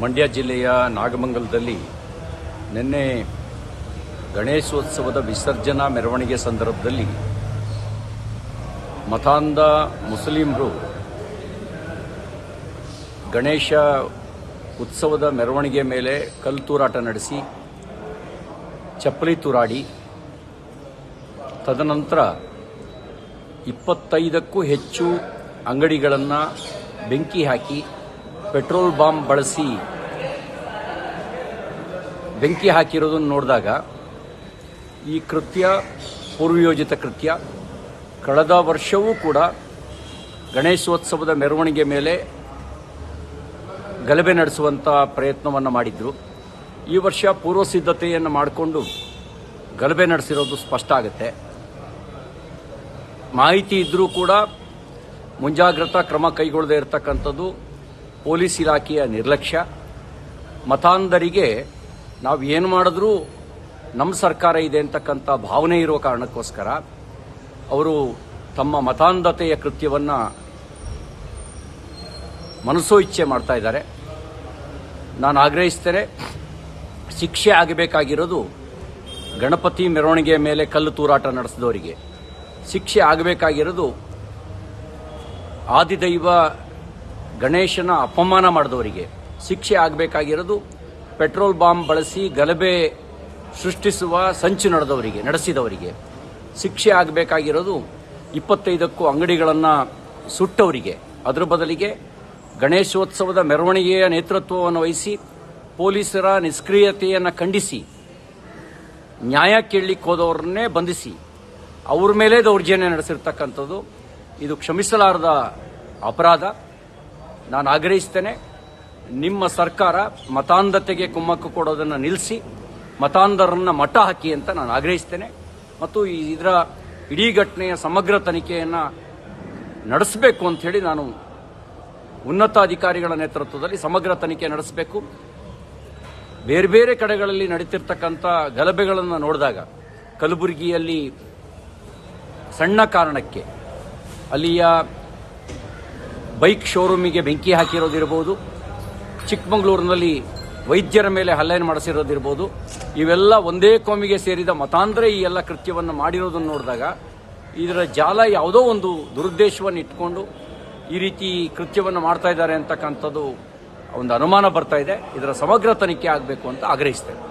ಮಂಡ್ಯ ಜಿಲ್ಲೆಯ ನಾಗಮಂಗಲದಲ್ಲಿ ನಿನ್ನೆ ಗಣೇಶೋತ್ಸವದ ವಿಸರ್ಜನಾ ಮೆರವಣಿಗೆ ಸಂದರ್ಭದಲ್ಲಿ ಮತಾಂಧ ಮುಸ್ಲಿಮರು ಗಣೇಶ ಉತ್ಸವದ ಮೆರವಣಿಗೆ ಮೇಲೆ ಕಲ್ಲು ತೂರಾಟ ನಡೆಸಿ ಚಪ್ಪಲಿ ತೂರಾಡಿ ತದನಂತರ 25ಕ್ಕೂ ಹೆಚ್ಚು ಅಂಗಡಿಗಳನ್ನು ಬೆಂಕಿ ಹಾಕಿ ಪೆಟ್ರೋಲ್ ಬಾಂಬ್ ಬಳಸಿ ಬೆಂಕಿ ಹಾಕಿರೋದನ್ನು ನೋಡಿದಾಗ ಈ ಕೃತ್ಯ ಪೂರ್ವಯೋಜಿತ ಕೃತ್ಯ. ಕಳೆದ ವರ್ಷವೂ ಕೂಡ ಗಣೇಶೋತ್ಸವದ ಮೆರವಣಿಗೆ ಮೇಲೆ ಗಲಭೆ ನಡೆಸುವಂಥ ಪ್ರಯತ್ನವನ್ನು ಮಾಡಿದ್ರು. ಈ ವರ್ಷ ಪೂರ್ವ ಸಿದ್ಧತೆಯನ್ನು ಮಾಡಿಕೊಂಡು ಗಲಭೆ ನಡೆಸಿರೋದು ಸ್ಪಷ್ಟ ಆಗುತ್ತೆ. ಮಾಹಿತಿ ಇದ್ದರೂ ಕೂಡ ಮುಂಜಾಗ್ರತಾ ಕ್ರಮ ಕೈಗೊಳ್ಳದೇ ಇರತಕ್ಕಂಥದ್ದು ಪೊಲೀಸ್ ಇಲಾಖೆಯ ನಿರ್ಲಕ್ಷ್ಯ. ಮತಾಂಧರಿಗೆ ನಾವು ಏನು ಮಾಡಿದ್ರೂ ನಮ್ಮ ಸರ್ಕಾರ ಇದೆ ಅಂತಕ್ಕಂಥ ಭಾವನೆ ಇರುವ ಕಾರಣಕ್ಕೋಸ್ಕರ ಅವರು ತಮ್ಮ ಮತಾಂಧತೆಯ ಕೃತ್ಯವನ್ನು ಮನಸೋ ಇಚ್ಛೆ ಮಾಡ್ತಾ ಇದ್ದಾರೆ. ನಾನು ಆಗ್ರಹಿಸ್ತೇನೆ, ಶಿಕ್ಷೆ ಆಗಬೇಕಾಗಿರೋದು ಗಣಪತಿ ಮೆರವಣಿಗೆ ಮೇಲೆ ಕಲ್ಲು ತೂರಾಟ ನಡೆಸಿದವರಿಗೆ, ಶಿಕ್ಷೆ ಆಗಬೇಕಾಗಿರೋದು ಆದಿದೈವ ಗಣೇಶನ ಅಪಮಾನ ಮಾಡಿದವರಿಗೆ, ಶಿಕ್ಷೆ ಆಗಬೇಕಾಗಿರೋದು ಪೆಟ್ರೋಲ್ ಬಾಂಬ್ ಬಳಸಿ ಗಲಭೆ ಸೃಷ್ಟಿಸುವ ಸಂಚು ನಡೆಸಿದವರಿಗೆ, ಶಿಕ್ಷೆ ಆಗಬೇಕಾಗಿರೋದು 25ಕ್ಕೂ ಅಂಗಡಿಗಳನ್ನು ಸುಟ್ಟವರಿಗೆ. ಅದರ ಬದಲಿಗೆ ಗಣೇಶೋತ್ಸವದ ಮೆರವಣಿಗೆಯ ನೇತೃತ್ವವನ್ನು ವಹಿಸಿ ಪೊಲೀಸರ ನಿಷ್ಕ್ರಿಯತೆಯನ್ನು ಖಂಡಿಸಿ ನ್ಯಾಯ ಕೇಳಲಿಕ್ಕೆ ಹೋದವರನ್ನೇ ಬಂಧಿಸಿ ಅವ್ರ ಮೇಲೆ ದೌರ್ಜನ್ಯ ನಡೆಸಿರ್ತಕ್ಕಂಥದ್ದು ಇದು ಕ್ಷಮಿಸಲಾರದ ಅಪರಾಧ. ನಾನು ಆಗ್ರಹಿಸ್ತೇನೆ, ನಿಮ್ಮ ಸರ್ಕಾರ ಮತಾಂಧತೆಗೆ ಕುಮ್ಮಕ್ಕು ಕೊಡೋದನ್ನು ನಿಲ್ಲಿಸಿ ಮತಾಂಧರನ್ನ ಮಟ್ಟ ಹಾಕಿ ಅಂತ ನಾನು ಆಗ್ರಹಿಸ್ತೇನೆ. ಮತ್ತು ಇದರ ಇಡೀ ಘಟನೆಯ ಸಮಗ್ರ ತನಿಖೆಯನ್ನು ನಡೆಸಬೇಕು ಅಂತ ಹೇಳಿ ನಾನು ಉನ್ನತ ಅಧಿಕಾರಿಗಳ ನೇತೃತ್ವದಲ್ಲಿ ಸಮಗ್ರ ತನಿಖೆ ನಡೆಸಬೇಕು. ಬೇರೆ ಬೇರೆ ಕಡೆಗಳಲ್ಲಿ ನಡೀತಿರ್ತಕ್ಕಂಥ ಗಲಭೆಗಳನ್ನು ನೋಡಿದಾಗ ಕಲಬುರಗಿಯಲ್ಲಿ ಸಣ್ಣ ಕಾರಣಕ್ಕೆ ಅಲ್ಲಿಯ ಬೈಕ್ ಶೋರೂಮಿಗೆ ಬೆಂಕಿ ಹಾಕಿರೋದಿರಬಹುದು, ಚಿಕ್ಕಮಗಳೂರಿನಲ್ಲಿ ವೈದ್ಯರ ಮೇಲೆ ಹಲ್ಲೆ ಮಾಡಿಸಿರೋದಿರಬಹುದು, ಇವೆಲ್ಲ ಒಂದೇ ಕೋಮಿಗೆ ಸೇರಿದ ಮತಾಂಧರೇ ಈ ಎಲ್ಲ ಕೃತ್ಯವನ್ನು ಮಾಡಿರೋದನ್ನು ನೋಡಿದಾಗ ಇದರ ಜಾಲ ಯಾವುದೋ ಒಂದು ದುರುದ್ದೇಶವನ್ನು ಇಟ್ಕೊಂಡು ಈ ರೀತಿ ಕೃತ್ಯವನ್ನು ಮಾಡ್ತಾ ಇದ್ದಾರೆ ಅಂತಕ್ಕಂಥದ್ದು ಒಂದು ಅನುಮಾನ ಬರ್ತಾ ಇದೆ. ಇದರ ಸಮಗ್ರ ತನಿಖೆ ಆಗಬೇಕು ಅಂತ ಆಗ್ರಹಿಸ್ತೇನೆ.